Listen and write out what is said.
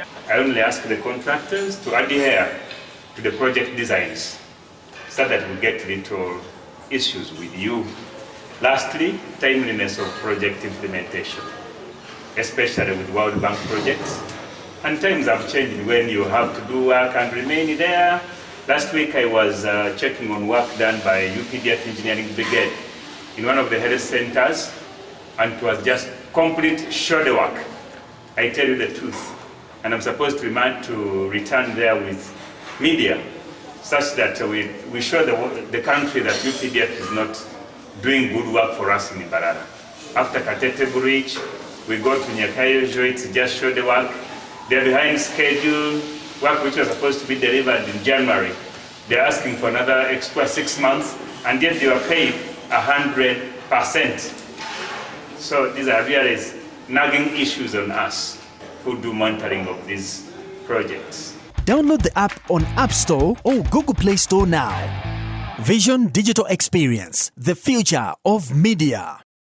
I only ask the contractors to adhere to the project designs so that we get little issues with you. Lastly, timeliness of project implementation, especially with World Bank projects. And times have changed when you have to do work and remain there. Last week I was checking on work done by UPDF Engineering Brigade in one of the health centers, and it was just complete shoulder work. I tell you the truth. And I'm supposed to return there with media, such that we show the country that UPDF is not doing good work for us in Mbarara. After Katete Bridge, we go to Nyakayojo, it's just shoulder work. They're behind schedule, work which was supposed to be delivered in January. They're asking for another extra 6 months, and yet they were paid 100%. So these are really nagging issues on us who do monitoring of these projects. Download the app on App Store or Google Play Store now. Vision Digital Experience, the future of media.